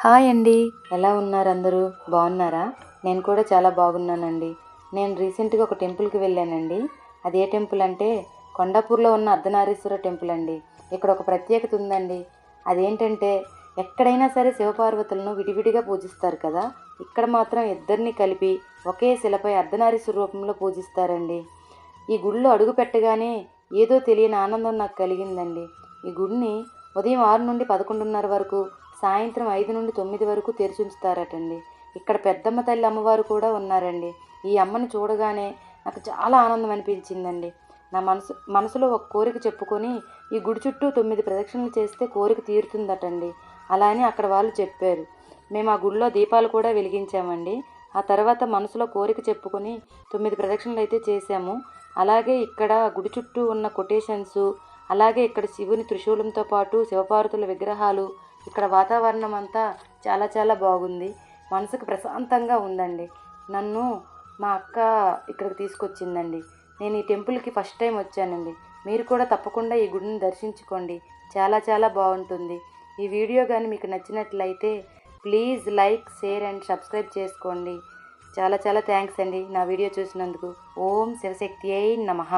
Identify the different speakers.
Speaker 1: Hi అండి, ఎలా ఉన్నారు అందరూ? బాగున్నారా? నేను కూడా చాలా బాగున్నానండి. నేను రీసెంట్గా ఒక టెంపుల్కి వెళ్ళానండి. అది ఏ టెంపుల్ అంటే కొండాపూర్లో ఉన్న అర్ధనారీశ్వర టెంపుల్ అండి. ఇక్కడ ఒక ప్రత్యేకత ఉందండి. అదేంటంటే ఎక్కడైనా సరే శివపార్వతులను విడివిడిగా పూజిస్తారు కదా, ఇక్కడ మాత్రం ఇద్దరిని కలిపి ఒకే శిలపై అర్ధనారీశ్వర రూపంలో పూజిస్తారండి. ఈ గుడిలో అడుగు పెట్టగానే ఏదో తెలియని ఆనందం నాకు కలిగిందండి. ఈ గుడిని ఉదయం 6 నుండి 11:30 వరకు, సాయంత్రం 5 నుండి 9 వరకు తెరిచి ఉంచుతారటండి. ఇక్కడ పెద్దమ్మ తల్లి అమ్మవారు కూడా ఉన్నారండి. ఈ అమ్మను చూడగానే నాకు చాలా ఆనందం అనిపించిందండి. నా మనసులో ఒక కోరిక చెప్పుకొని ఈ గుడి చుట్టూ 9 ప్రదక్షిణలు చేస్తే కోరిక తీరుతుందటండి. అలా అని అక్కడ వాళ్ళు చెప్పారు. మేము ఆ గుడిలో దీపాలు కూడా వెలిగించామండి. ఆ తర్వాత మనసులో కోరిక చెప్పుకొని 9 ప్రదక్షిణలు అయితే చేశాము. అలాగే ఇక్కడ గుడి చుట్టూ ఉన్న కొటేషన్స్, అలాగే ఇక్కడ శివుని త్రిశూలంతో పాటు శివపార్వతుల విగ్రహాలు, ఇక్కడ వాతావరణం అంతా చాలా చాలా బాగుంది. మనసుకు ప్రశాంతంగా ఉందండి. నన్ను మా అక్క ఇక్కడికి తీసుకొచ్చిందండి. నేను ఈ టెంపుల్కి ఫస్ట్ టైం వచ్చానండి. మీరు కూడా తప్పకుండా ఈ గుడిని దర్శించుకోండి. చాలా చాలా బాగుంటుంది. ఈ వీడియో కానీ మీకు నచ్చినట్లయితే please like, share and subscribe చేసుకోండి. చాలా చాలా థ్యాంక్స్ అండి నా వీడియో చూసినందుకు. ఓం శివశక్తియై నమః.